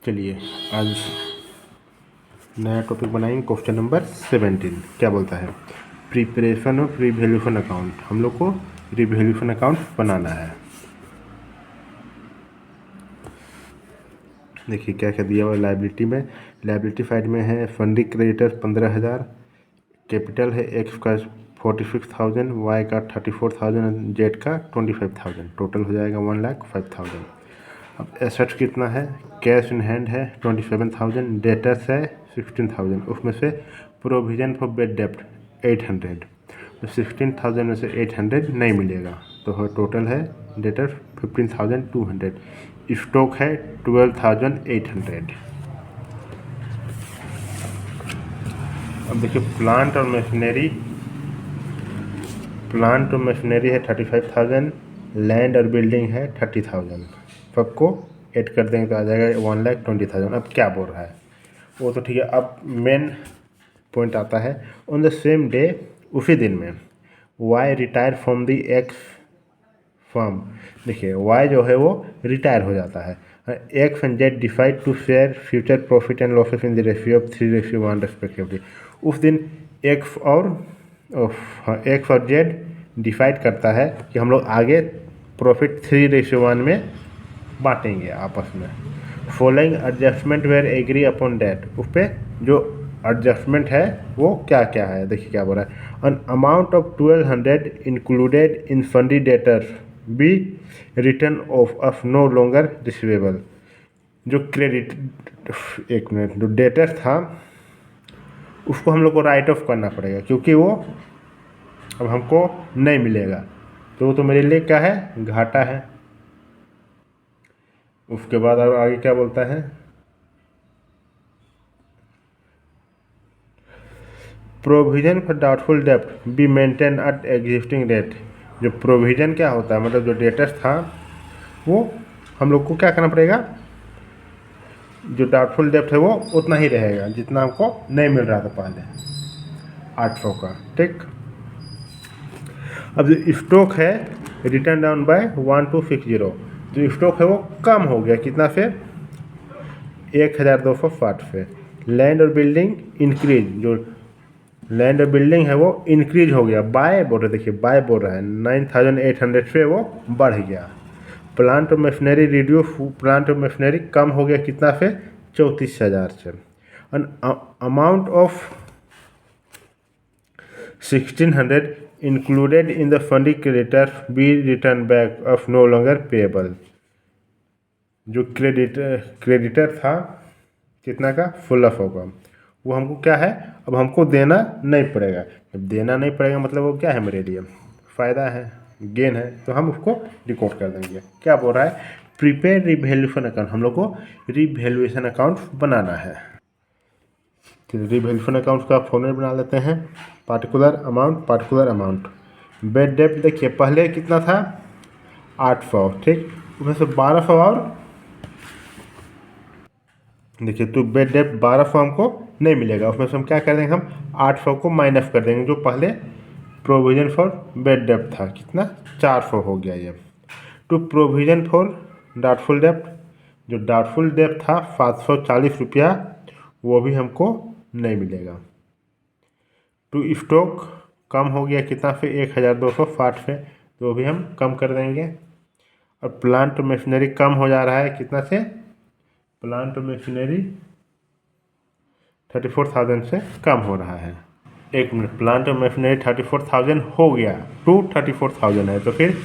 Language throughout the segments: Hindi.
चलिए आज नया टॉपिक बनाएंगे। क्वेश्चन नंबर 17 क्या बोलता है, प्रिपरेशन ऑफ रिवैल्यूएशन अकाउंट। हम लोग को रिवैल्यूएशन अकाउंट बनाना है। देखिए क्या क्या दिया हुआ है लाइबिलिटी में। लाइबिलिटी साइड में है फंडिंग क्रेडिटर 15,000, कैपिटल है एक्स का 46,000, वाई का 34,000, जेड का 25,000, टोटल हो जाएगा 1,05,000। अब एसेट्स कितना है, कैश इन हैंड है 27,000, डेटर्स है 16,000, उसमें से प्रोविजन फॉर बेड डेप्ट 800, तो 16,000 में से 800 नहीं मिलेगा, तो टोटल है डेटर 15,200, स्टॉक है 12,800। अब देखिए प्लांट और मशीनरी है 35,000, लैंड और बिल्डिंग है 30,000, सबको ऐड कर देंगे तो आ जाएगा 1,20,000। अब क्या बोल रहा है वो तो ठीक है। अब मेन पॉइंट आता है, ऑन द सेम डे, उसी दिन में Y retire from the X firm. देखिए वाई जो है वो रिटायर हो जाता है। X and Z decide to share future profit and losses in the ratio of 3:1 respectively. उस दिन एक्स और जेड डिसाइड करता है कि हम लोग आगे प्रॉफिट 3:1 में बांटेंगे आपस में। Following adjustment were agree upon date, उस पर जो एडजस्टमेंट है वो क्या क्या है। देखिए क्या बोल रहा है, an amount of 1,200 included in sundry debtors be written off no longer receivable. जो क्रेडिट, एक मिनट, जो डेटर्स था उसको हम लोग को राइट ऑफ करना पड़ेगा क्योंकि वो अब हमको नहीं मिलेगा, तो वो तो मेरे लिए क्या है, घाटा है। उसके बाद अब आगे क्या बोलता है, प्रोविजन फॉर डाउटफुल डेप्ट be maintain at existing rate. जो प्रोविजन क्या होता है, मतलब जो डेटर्स था वो हम लोग को क्या करना पड़ेगा, जो डाउटफुल डेप्ट है वो उतना ही रहेगा जितना हमको नहीं मिल रहा था पहले, 800 का, ठीक। अब जो स्टॉक है रिटर्न डाउन बाय 1,260, जो स्टॉक है वो कम हो गया कितना से, 1,260 से। लैंड और बिल्डिंग इंक्रीज, जो लैंड और बिल्डिंग है वो इंक्रीज हो गया, बाय बोल रहे, देखिए बाय बोल रहा है, 9,800 से वो बढ़ गया। प्लांट और मशीनरी रिड्यूस, प्लांट और मशीनरी कम हो गया कितना से, 34,000 से। An amount of 1,600 included in the फंडिंग creditor be written back of no longer payable. जो क्रेडिटर था कितना का, 1600 का, वो हमको क्या है, अब हमको देना नहीं पड़ेगा। जब देना नहीं पड़ेगा मतलब वो क्या है, मेरे लिए फ़ायदा है, गेन है, तो हम उसको रिकॉर्ड कर देंगे। क्या बोल रहा है, प्रीपेड रिवैल्यूएशन अकाउंट, हम लोग को रिवैल्यूएशन अकाउंट बनाना है। तो रिवैल्यूएशन अकाउंट का फॉर्मूला बना लेते हैं, पार्टिकुलर अमाउंट। बेड डेप्ट देखिए पहले कितना था, 800, ठीक, उसमें से 1200 और देखिए, तो बेड डेप्ट 1200 हमको नहीं मिलेगा, उसमें से हम क्या कर देंगे, हम 800 को माइनस कर देंगे। जो पहले प्रोविजन फॉर बेड डेप्ट था कितना, 400 हो गया ये। टू प्रोविजन फॉर डाउटफुल डेप्ट, जो डाउटफुल डेप्ट था 740 रुपया, वो भी हमको नहीं मिलेगा। टू स्टॉक कम हो गया कितना से, 1,260 से, तो वो भी हम कम कर देंगे। और प्लांट मशीनरी कम हो जा रहा है कितना से, प्लांट मशीनरी 34,000 से कम हो रहा है। एक मिनट, प्लांट मशीनरी 34,000 हो गया, टू 34,000 है, तो फिर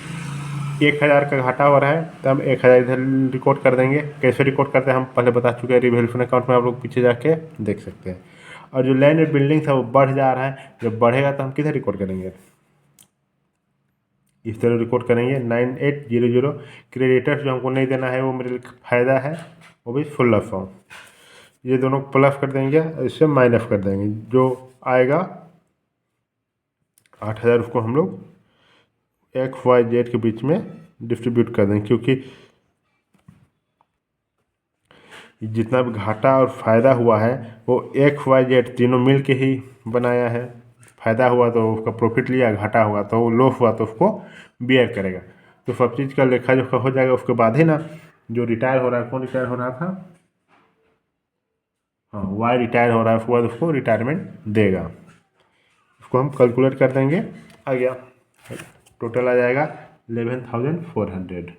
1,000 का घाटा हो रहा है, तो हम 1,000 इधर रिकॉर्ड कर देंगे। कैसे रिकॉर्ड करते हैं हम पहले बता चुके हैं, रिवैल्यूएशन अकाउंट में आप लोग पीछे जाके देख सकते हैं। और जो लैंड बिल्डिंग था वो बढ़ जा रहा है, जब बढ़ेगा तो हम किधर रिकॉर्ड करेंगे, इस तरह रिकॉर्ड करेंगे 9,800। क्रेडिटर्स जो हमको नहीं देना है वो मेरे लिए फ़ायदा है, वो भी 1600, ये दोनों प्लस कर देंगे, इससे माइनस कर देंगे, जो आएगा 8,000 उसको हम लोग एक्स वाई जेड के बीच में डिस्ट्रीब्यूट कर देंगे, क्योंकि जितना भी घाटा और फ़ायदा हुआ है वो एक्स वाई जेड तीनों मिल के ही बनाया है। फ़ायदा हुआ तो उसका प्रॉफिट लिया, घाटा हुआ तो वो लॉस हुआ तो उसको बियर करेगा। तो सब चीज़ का लेखा जोखा हो जाएगा उसके बाद ही ना। जो रिटायर हो रहा है, कौन रिटायर हो रहा था, हाँ वाई रिटायर हो रहा है, उसके बाद उसको रिटायरमेंट देगा। उसको हम कैलकुलेट कर देंगे, आ गया टोटल आ जाएगा 11,400।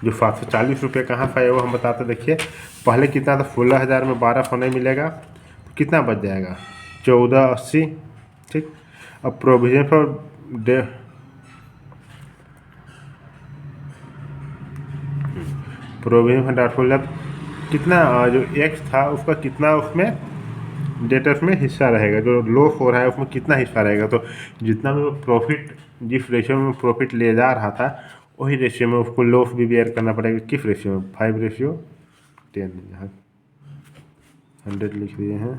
जो 740 कहाँ से आया वो हम बताते देखिए। पहले कितना था, 16,000 में 12 सोना मिलेगा तो कितना बच जाएगा, 1480। ठीक, अब provision for day provision for doubtful debt कितना, जो एक्स था उसका कितना उसमें डेटर्स में हिस्सा रहेगा, जो लॉस हो रहा है उसमें कितना हिस्सा रहेगा। तो जितना भी वो प्रॉफिट, जिस रेशियो में प्रॉफिट ले जा रहा था वही रेशियो में उसको लॉस भी बेयर करना पड़ेगा। किस रेशियो में, 5:10, यहाँ 100 लिख दिए हैं,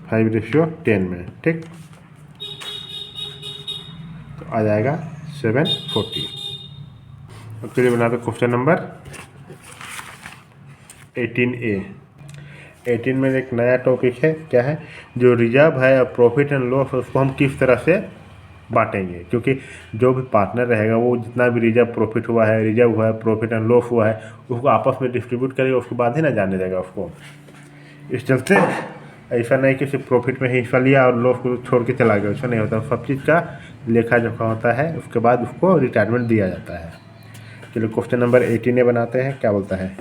5:10 में। ठीक, तो आ जाएगा 740। अब चलिए बनाते क्वेश्चन नंबर 18A। 18 में एक नया टॉपिक है, क्या है, जो रिजर्व है या प्रॉफिट एंड लॉस उसको हम किस तरह से बांटेंगे। क्योंकि जो भी पार्टनर रहेगा वो जितना भी रिजर्व प्रॉफिट हुआ है, रिजर्व हुआ है, प्रॉफिट एंड लॉस हुआ है, उसको आपस में डिस्ट्रीब्यूट करेगा, उसके बाद ही ना जाने देगा उसको। इस चलते ऐसा नहीं कि सिर्फ प्रॉफिट में ही हिस्सा लिया और लॉस को छोड़ के चला गया, ऐसा नहीं होता। सब चीज़ का लेखा जोखा होता है, उसके बाद उसको रिटायरमेंट दिया जाता है। चलो क्वेश्चन नंबर 18 बनाते हैं, क्या बोलता है।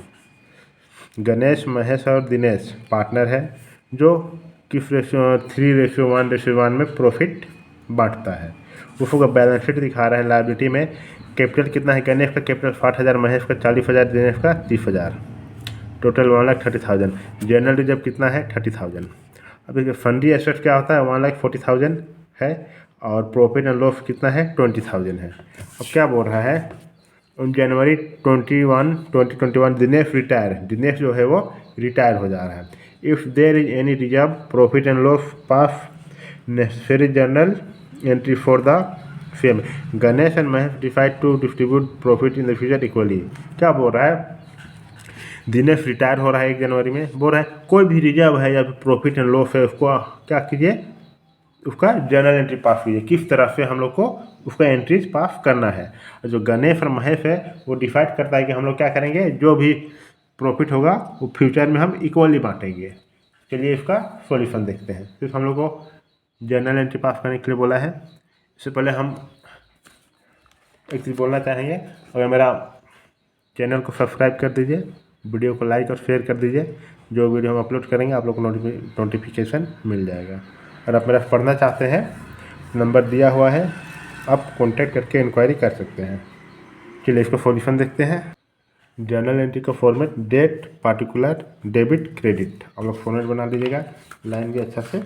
गणेश, महेश और दिनेश पार्टनर है जो किस रेशियो, 3:1:1 में प्रॉफिट बांटता है। उसको बैलेंस शीट दिखा रहा है। लायबिलिटी में कैपिटल कितना है, गणेश का कैपिटल 60,000, महेश का 40,000, दिनेश का 30,000, टोटल 1,30,000। जनरल रिजर्व कितना है, 30,000। अब देखिए फंडी एसेट क्या होता है, 1,40,000 है, और प्रॉफिट एंड लॉस कितना है, 20,000 है। अब क्या बोल रहा है, जनवरी 2021 दिनेश रिटायर, दिनेश जो है वो रिटायर हो जा रहा है। If there is any reserve profit and loss pass necessary journal entry for the same. Ganesh and Mahesh decide to distribute profit in the future equally. क्या बोल रहा है, दिनेश रिटायर हो रहा है 1 जनवरी में, बोल रहा है कोई भी रिजर्व है या फिर प्रॉफिट एंड लॉस है उसको क्या कीजिए, उसका जर्नल एंट्री पास कीजिए। किस तरह से हम लोग को उसका एंट्रीज पास करना है। और जो गणेश और महेश है वो डिसाइड करता है कि हम लोग क्या करेंगे, जो भी प्रॉफिट होगा वो फ्यूचर में हम इक्वली बांटेंगे। चलिए इसका सॉल्यूशन देखते हैं। सिर्फ हम लोग को जर्नल एंट्री पास करने के लिए बोला है। इससे पहले हम एक चीज़ बोलना चाहेंगे, अगर मेरा चैनल को सब्सक्राइब कर दीजिए, वीडियो को लाइक और शेयर कर दीजिए। जो वीडियो हम अपलोड करेंगे आप लोग को नोटिफिकेशन मिल जाएगा। और आप मेरा पढ़ना चाहते हैं, नंबर दिया हुआ है, आप कॉन्टैक्ट करके इंक्वायरी कर सकते हैं। चलिए इसको सॉल्यूशन देखते हैं। जर्नल एंट्री का format date, particular, debit, credit. आप लोग फॉर्मेट बना लीजिएगा, लाइन भी अच्छा से।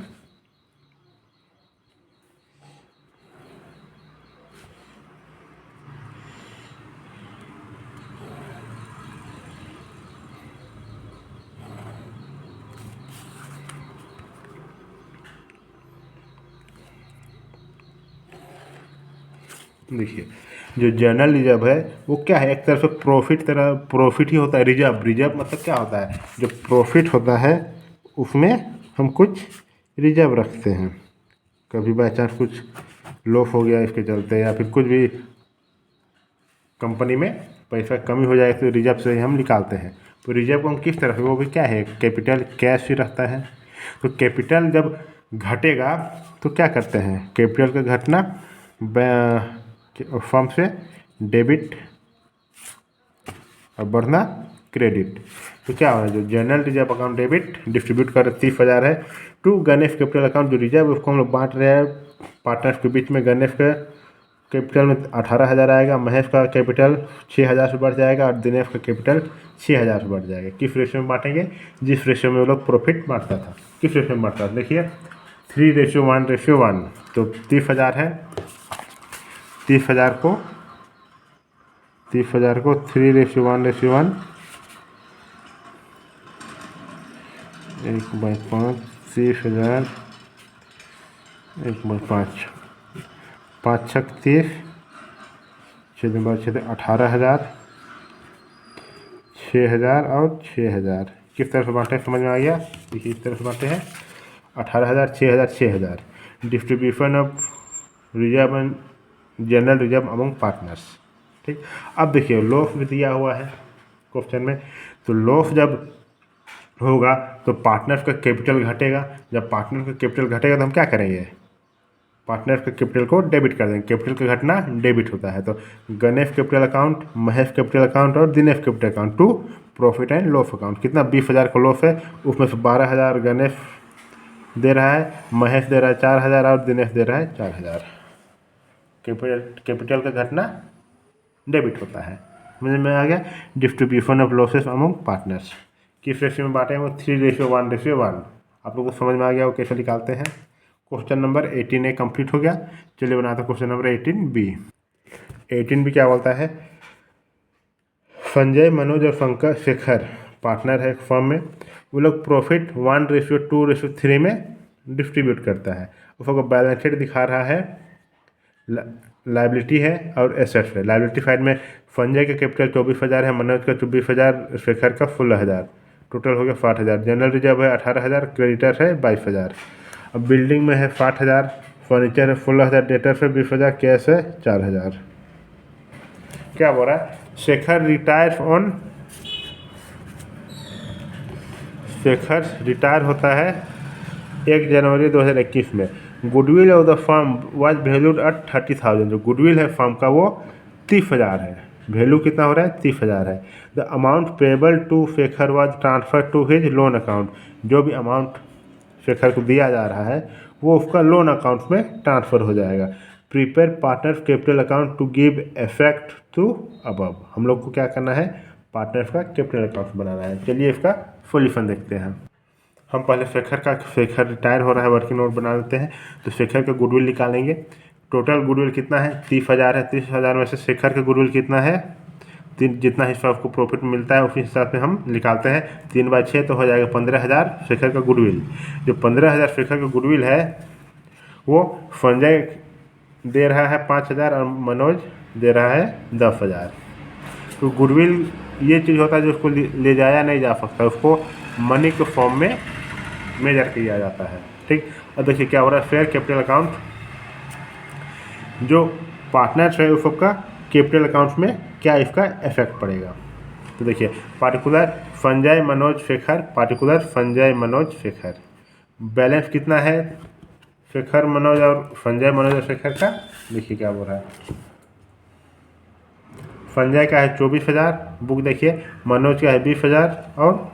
देखिए जो जर्नल रिजर्व है वो क्या है, एक तरह से प्रॉफिट ही होता है। रिजर्व, रिजर्व मतलब क्या होता है, जो प्रॉफिट होता है उसमें हम कुछ रिजर्व रखते हैं। कभी बाई चांस कुछ लॉस हो गया इसके चलते, या फिर कुछ भी कंपनी में पैसा कमी हो जाए तो रिजर्व से हम निकालते हैं। तो रिजर्व को हम किस तरह से, वो भी क्या है, कैपिटल कैश ही रहता है। तो कैपिटल जब घटेगा तो क्या करते हैं, कैपिटल का घटना फर्म से डेबिट और बढ़ना क्रेडिट। तो क्या हो रहा है, जो general reserve account debit distribute कर 30,000 है टू गणेश कैपिटल अकाउंट, जो रिजर्व उसको हम लोग बांट रहे हैं पार्टनर्स के बीच में। गणेश का कैपिटल में 18,000 आएगा, महेश का कैपिटल 6,000 से बढ़ जाएगा और दिनेश का कैपिटल 6,000 से बढ़ जाएगा। किस रेशियो में बांटेंगे, जिस रेशियो में वो लोग प्रॉफिट बांटता था। किस रेशियो में बांटता था, देखिए 3:1:1। तो 30,000 है, 30,000 को 3:1:1, 1/5, 30,000, 1/5, 5×6 30, 6×6 18,000, 6,000 और 6,000। किस तरह से बांटे समझ में आ गया, देखिए इस तरह से बांटे हैं 18,000, 6,000, 6,000। Distribution of reserve and general reserve among partners. ठीक, अब देखिए लॉस भी दिया हुआ है, क्वेश्चन में। तो लॉस जब होगा तो पार्टनर का कैपिटल घटेगा। जब पार्टनर का कैपिटल घटेगा तो हम क्या करेंगे, पार्टनर के कैपिटल को डेबिट कर देंगे। कैपिटल का घटना डेबिट होता है। तो Ganesh capital account, Mahesh capital account और Dinesh capital account to profit and loss account. कितना 20,000 का लॉस है, उसमें से 12,000 गणेश दे रहा है, महेश दे रहा है 4,000 और दिनेश दे रहा है 4,000। कैपिटल का घटना डेबिट होता है। समझ में आ गया। Distribution of losses among partners किस रेशियो में बांटे हैं, वो 3:1:1। आप लोगों को समझ में आ गया वो कैसे निकालते हैं। क्वेश्चन नंबर 18A कंप्लीट हो गया। चलिए बनाते हैं क्वेश्चन नंबर 18B। 18B क्या बोलता है, संजय, मनोज और पंकज शेखर पार्टनर है एक फर्म में। वो लोग प्रॉफिट 1:2:3 में डिस्ट्रीब्यूट करता है। उसको बैलेंस शीट दिखा रहा है, लाइबिलिटी है और एसेट्स है। लाइबिलिटी साइड में संजय का कैपिटल 24,000 है, मनोज का 24,000, शेखर का 16,000, टोटल हो गया 60,000। जनरल रिजर्व है 18,000, क्रेडिटर है 22,000। अब बिल्डिंग में है 60,000, फर्नीचर है 16,000, डेटर है 20,000, कैश है 4,000। क्या बोल रहा है, शेखर रिटायर होता है 1 जनवरी 2021 में। Goodwill of the firm was valued at 30,000। जो गुडविल है फर्म का वो 30,000 है। वैल्यू कितना हो रहा है, 30,000 है। The amount payable to Shekhar was transfer to his loan account. जो भी अमाउंट शेखर को दिया जा रहा है वो उसका लोन अकाउंट में ट्रांसफ़र हो जाएगा। Prepare partners capital account to give effect to above. हम लोग को क्या करना है, पार्टनर्स का कैपिटल अकाउंट बनाना है। चलिए इसका सॉल्यूशन देखते हैं। हम पहले शेखर रिटायर हो रहा है, वर्किंग नोट बना लेते हैं। तो शेखर का गुडविल निकालेंगे। टोटल गुडविल कितना है, 30,000 है। 30,000 में से शेखर का गुडविल कितना है, जितना हिस्सा आपको प्रॉफिट मिलता है उसी हिसाब से हम निकालते हैं। 3/6 तो हो जाएगा 15,000 शेखर का गुडविल। जो 15,000 शेखर का गुडविल है वो संजय दे रहा है 5,000 और मनोज दे रहा है 10,000। तो गुडविल ये चीज़ होता है जो उसको ले जाया नहीं जा सकता, उसको मनी के फॉर्म में मेजर किया जाता है। ठीक। अब देखिए क्या हो रहा है, फेयर कैपिटल अकाउंट, जो पार्टनर्स है उस सबका कैपिटल अकाउंट में क्या इसका इफेक्ट पड़ेगा। तो देखिए particular Sanjay Manoj Shekhar, particular Sanjay Manoj Shekhar, balance कितना है शेखर मनोज और संजय मनोज और शेखर का। देखिए क्या बोल रहा है, संजय का है 24,000 बुक देखिए, मनोज का है 20,000 और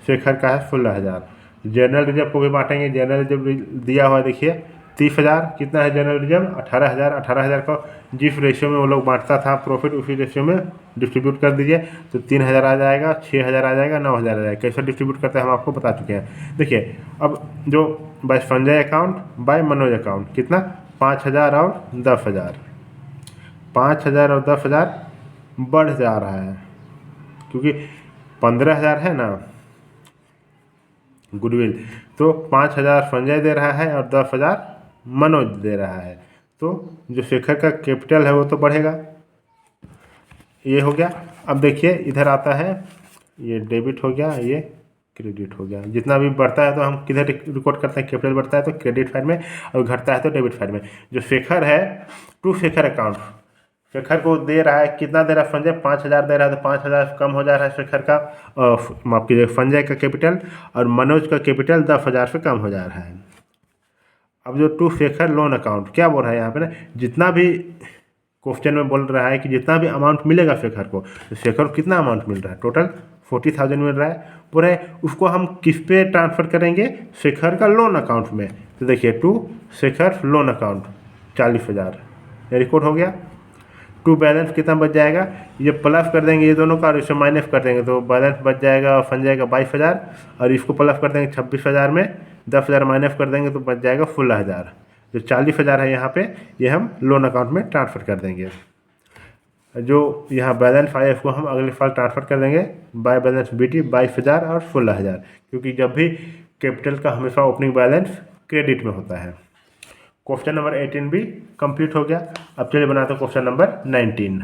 शेखर का है 16,000। जनरल रिजर्व को भी बांटेंगे। जनरल रिजर्व दिया हुआ देखिए 30,000, कितना है जनरल रिजर्व 18,000। 18,000 का जिस रेशियो में वो लोग बांटता था प्रॉफिट उसी रेशियो में डिस्ट्रीब्यूट कर दीजिए। तो 3,000 आ जाएगा, 6,000 आ जाएगा, 9,000 आ जाएगा। कैसे डिस्ट्रीब्यूट करते हैं हम आपको बता चुके हैं। देखिए अब जो by Sanjay account by Manoj account कितना 5,000 और 10,000, 5,000 और 10,000 बढ़ जा रहा है क्योंकि 15,000 है ना गुडविल, तो 5,000 संजय दे रहा है और 10,000 मनोज दे रहा है। तो जो शेखर का कैपिटल है वो तो बढ़ेगा। ये हो गया। अब देखिए इधर आता है, ये डेबिट हो गया, ये क्रेडिट हो गया। जितना भी बढ़ता है तो हम किधर रिकॉर्ड करते हैं, कैपिटल बढ़ता है तो क्रेडिट साइड में और घटता है तो डेबिट साइड में। जो शेखर है टू शेखर अकाउंट, शेखर को दे रहा है, कितना दे रहा है संजय 5,000 दे रहा है, तो 5,000 कम हो जा रहा है शेखर का, माफ कीजिए संजय का कैपिटल, और मनोज का कैपिटल 10,000 से कम हो जा रहा है। अब जो टू शेखर लोन अकाउंट क्या बोल रहा है यहाँ पे ना, जितना भी क्वेश्चन में बोल रहा है कि जितना भी अमाउंट मिलेगा शेखर को, तो शेखर को कितना अमाउंट मिल रहा है, टोटल 40,000 मिल रहा है। बोल रहे उसको हम किस पे ट्रांसफ़र करेंगे, शेखर का लोन अकाउंट में। तो देखिए to Shekhar loan account 40,000 record हो गया। टू बैलेंस कितना बच जाएगा, ये प्लस कर देंगे ये दोनों का और इसे माइनस कर देंगे तो बैलेंस बच जाएगा संजय का 22,000 और इसको प्लस कर देंगे 26,000 में 10,000 माइनस कर देंगे तो बच जाएगा 16,000। जो 40,000 है यहाँ पे ये हम लोन अकाउंट में ट्रांसफ़र कर देंगे। जो यहाँ बैलेंस आया इसको हम अगले साल ट्रांसफ़र कर देंगे बाय बैलेंस BT 22,000 और 16,000, क्योंकि जब भी कैपिटल का हमेशा ओपनिंग बैलेंस क्रेडिट में होता है। क्वेश्चन नंबर 18 भी कंप्लीट हो गया। अब चलिए बनाते हैं क्वेश्चन नंबर 19।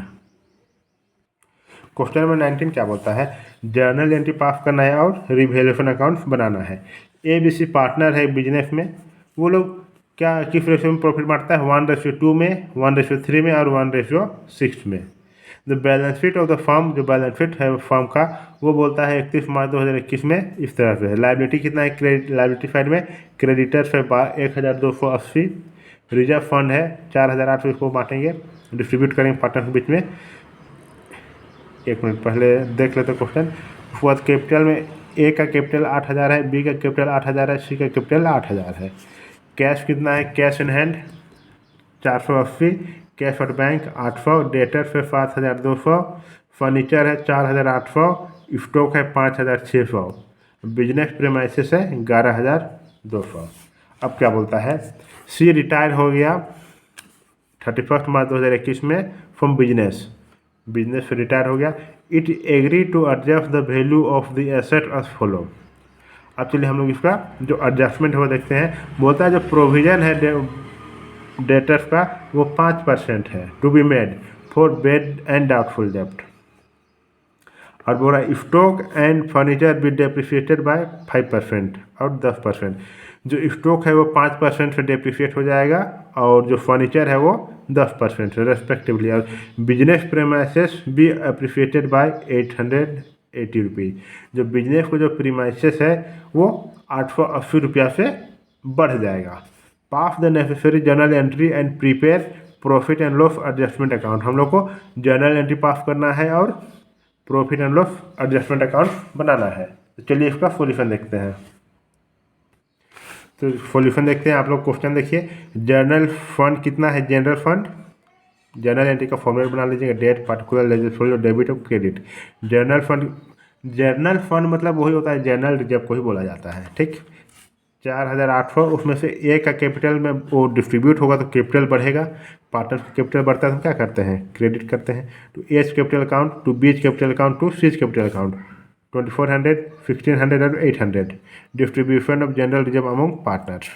क्वेश्चन नंबर 19 क्या बोलता है, जर्नल एंट्री पास करना है और रिवैल्यूएशन अकाउंट्स बनाना है। ABC पार्टनर है बिजनेस में, वो लोग क्या किस रेशियो में प्रॉफिट बांटता है, 1:2 में, 1:3 में और 1:6 में। The balance sheet of the firm, जो बैलेंस शीट है फर्म का, वो बोलता है 31 मार्च 2021 में इस तरह से है। लाइबिलिटी कितना है क्रेडिट, लाइबिलिटी साइड में क्रेडिटर्स है 1280, रिजर्व फंड है 4800, इसको बांटेंगे, डिस्ट्रीब्यूट करेंगे पार्टनर के बीच में। एक मिनट पहले देख लेते क्वेश्चन। उसके बाद कैपिटल में ए का कैपिटल 8000 है, बी का कैपिटल 8000 है, सी का कैपिटल 8000 है। कैश कितना है, कैश इन हैंड 480, कैश और बैंक 800, डेटर से 7200, फर्नीचर है 4800, स्टॉक है 5600, बिजनेस प्रेमाइसेस है 11200। अब क्या बोलता है, सी रिटायर हो गया 31 मार्च 2021 में फ्रॉम बिजनेस, बिजनेस से रिटायर हो गया। It agree to adjust the value of the asset as follow. अब चलिए हम लोग इसका जो एडजस्टमेंट है वो देखते हैं। बोलता है जो प्रोविजन है डेटर्स का वो 5% है to be made for bad and doubtful डेप्ट, और बोल रहा है stock and furniture be depreciated by 5% और 10%। जो स्टॉक है वो 5% से डेप्रिशिएट हो जाएगा और जो फर्नीचर है वो 10% से रेस्पेक्टिवली, और business premises be appreciated by 880 rupees. जो बिजनेस को जो प्रीमाइसेस है वो 880 रुपया से बढ़ जाएगा। Pass the necessary journal entry and prepare profit and loss adjustment account. हम लोग को जर्नल एंट्री पास करना है और profit and loss adjustment account बनाना है। तो चलिए इसका सॉल्यूशन देखते हैं। तो सॉल्यूशन देखते हैं। आप लोग क्वेश्चन देखिए, जर्नल फंड कितना है, जनरल फंड, जर्नल एंट्री का फॉर्मेट बना लीजिएगा, date particular ledger folio debit और क्रेडिट। जर्नल फंड मतलब वही होता है जर्नल रिजर्व को ही बोला जाता है, ठीक। 4800, उसमें से ए का कैपिटल में वो डिस्ट्रीब्यूट होगा तो कैपिटल बढ़ेगा, पार्टनर का कैपिटल बढ़ता है तो क्या करते हैं, क्रेडिट करते हैं। To H capital account, to B capital account, to C capital account 2400, 1600 और 800। Distribution of general reserve among partners,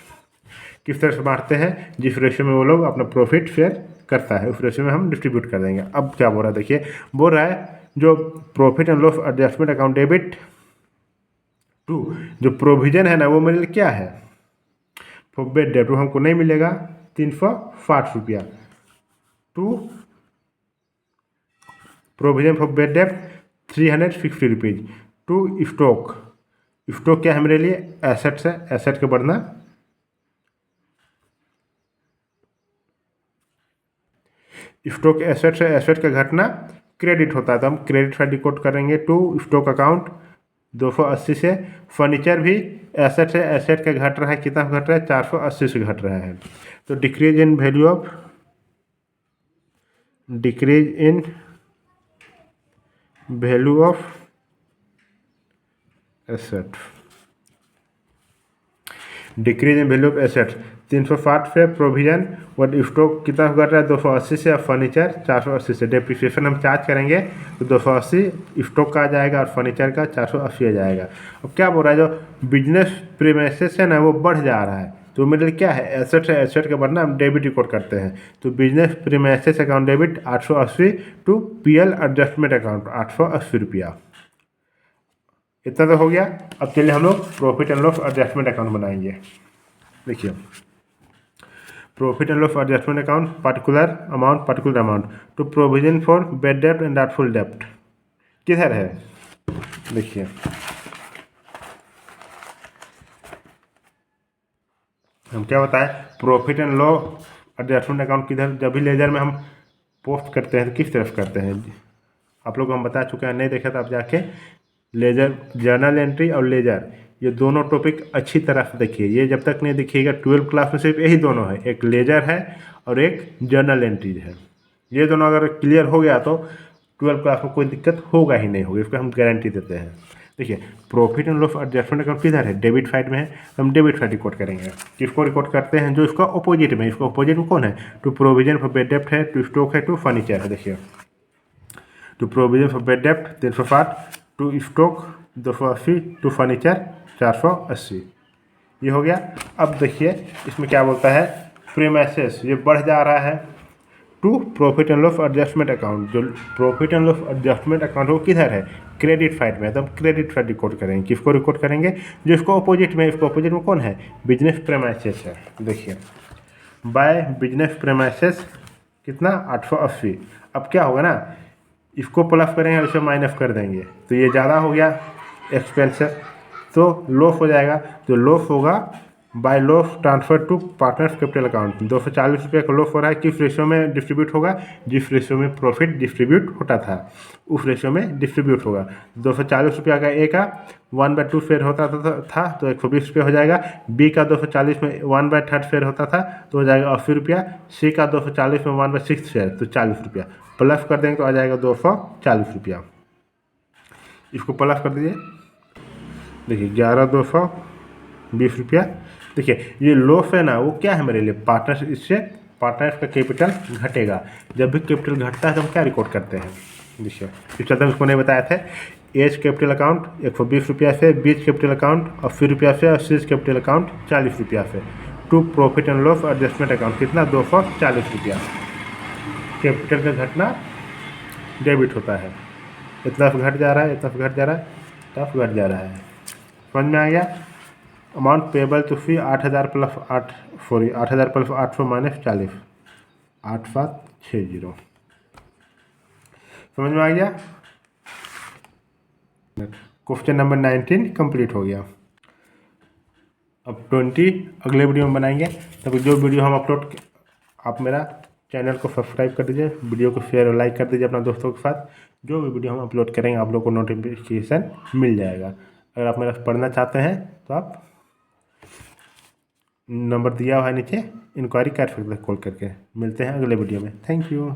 किस तरह से बांटते हैं, जिस रेशियो में वो लोग अपना प्रॉफिट शेयर करता है उस रेशियो में हम डिस्ट्रीब्यूट कर देंगे। अब क्या बोल रहा है देखिए, बोल रहा है जो profit and loss adjustment account debit to, जो प्रोविजन है ना वो मेरे लिए क्या है, फॉर बेड डेट, वो हमको नहीं मिलेगा 360 रुपया। To provision for bad debt 360 rupees. To stock, stock क्या है मेरे लिए, एसेट्स है, एसेट का बढ़ना, स्टॉक एसेट्स है, एसेट का घटना क्रेडिट होता है तो हम क्रेडिट साइड डिकोड करेंगे टू स्टॉक अकाउंट 280 से। फर्नीचर भी एसेट है, एसेट का घट रहा है, कितना घट रहा है, 480 से घट रहा है। तो decrease in value of, decrease in value of asset, decrease in value of asset 360 से प्रोविजन, और स्टॉक कितना घट रहा है 280 से, और फर्नीचर 480 से। डेप्रिसिएशन हम चार्ज करेंगे तो 280 स्टॉक का आ जाएगा और फर्नीचर का 480 आ जाएगा। अब क्या बोल रहा है, जो बिजनेस प्रीमाइसेस है ना वो बढ़ जा रहा है तो मेरे लिए क्या है, एसेट है, एसेट का बढ़ना हम डेबिट रिकॉर्ड करते हैं। तो business premises account debit 880 to PL adjustment account 880 रुपया। इतना तो हो गया। अब चलिए हम लोग profit and loss adjustment account बनाएंगे। देखिए, profit and loss adjustment account, particular amount to provision for bad dept and doubtful डेप्ट किधर है, देखिए हम क्या बताएं, profit and loss adjustment account किधर, जब भी लेजर में हम पोस्ट करते हैं तो किस तरफ करते हैं, आप लोग को हम बता चुके हैं, नहीं देखा तो आप जाके लेजर, जर्नल एंट्री और लेजर, ये दोनों टॉपिक अच्छी तरह से देखिए। ये जब तक नहीं देखिएगा 12th क्लास में सिर्फ यही दोनों है, एक लेजर है और एक जर्नल एंट्रीज है। ये दोनों अगर क्लियर हो गया तो 12th क्लास में कोई दिक्कत होगा ही नहीं होगी, इसको हम गारंटी देते हैं। देखिए, profit and loss adjustment account किधर है, डेबिट साइड में है, हम डेबिट साइड रिकॉर्ड करेंगे। किसको रिकॉर्ड करते हैं, जो इसका अपोजिट में, इसका अपोजिट में कौन है, टू प्रोविजन फॉर बेड डेप्ट है, टू स्टॉक है, टू फर्नीचर है। देखिए, टू प्रोविजन फॉर बेड डेप्ट 360, टू स्टॉक 280, टू फर्नीचर 480, ये हो गया। अब देखिए इसमें क्या बोलता है, प्रीमाइसेस ये बढ़ जा रहा है to profit and loss adjustment account. जो profit and loss adjustment account वो किधर है, क्रेडिट साइड में है, तो हम क्रेडिट साइड रिकॉर्ड करेंगे। किसको रिकॉर्ड करेंगे, जो इसको अपोजिट में, इसको अपोजिट में कौन है, बिजनेस प्रीमाइसेस है। देखिए, बाय बिजनेस प्रीमाइसेस कितना 880। अब क्या होगा ना, इसको प्लस करेंगे और इसे माइनस कर देंगे तो ये ज़्यादा हो गया एक्सपेंसेस, तो लॉस हो जाएगा। तो लॉस होगा by loss transfer to partners capital account. 240 का लॉस हो रहा है, किस रेशियो में डिस्ट्रीब्यूट होगा? जिस रेशियो में प्रॉफिट डिस्ट्रीब्यूट होता था उस रेशियो में डिस्ट्रीब्यूट होगा। 240 का ए का 1/2 शेयर होता था तो 120 रुपये हो जाएगा। बी का 240 में 1/3 शेयर होता था तो हो जाएगा 80 रुपया। सी का 240 में 1/6 शेयर तो 40 रुपया। प्लस कर देंगे तो आ जाएगा 240 रुपया। इसको प्लस कर दीजिए, देखिए 11,220 रुपया। देखिए ये लॉस है ना, वो क्या है मेरे लिए? पार्टनर्स, इससे पार्टनर्स का कैपिटल घटेगा। जब भी कैपिटल घटता है तो हम क्या रिकॉर्ड करते हैं? देखिए इस तरह उसको नहीं बताया था। एज कैपिटल अकाउंट 120 रुपया से, बीच कैपिटल अकाउंट 80 रुपया से और सीज कैपिटल अकाउंट 40 रुपया से। To profit and loss adjustment account कितना? 240 रुपया। कैपिटल का घटना डेबिट होता है, इतना घट जा रहा है, इतना घट जा रहा है, तब घट जा रहा है। समझ में आ गया? Amount payable to fee 8,000 plus 8,000 minus 40, 8760। समझ में आ गया? क्वेश्चन नंबर 19 कंप्लीट हो गया। अब 20 अगले वीडियो में बनाएंगे। तब जो वीडियो हम अपलोड, आप मेरा चैनल को सब्सक्राइब कर दीजिए, वीडियो को शेयर और लाइक कर दीजिए अपना दोस्तों के साथ। जो भी वीडियो हम अपलोड करेंगे आप लोग को नोटिफिकेशन मिल जाएगा। अगर आप मेरा पढ़ना चाहते हैं तो आप नंबर दिया हुआ है नीचे, इंक्वायरी कर सकते हैं कॉल करके। मिलते हैं अगले वीडियो में। Thank you.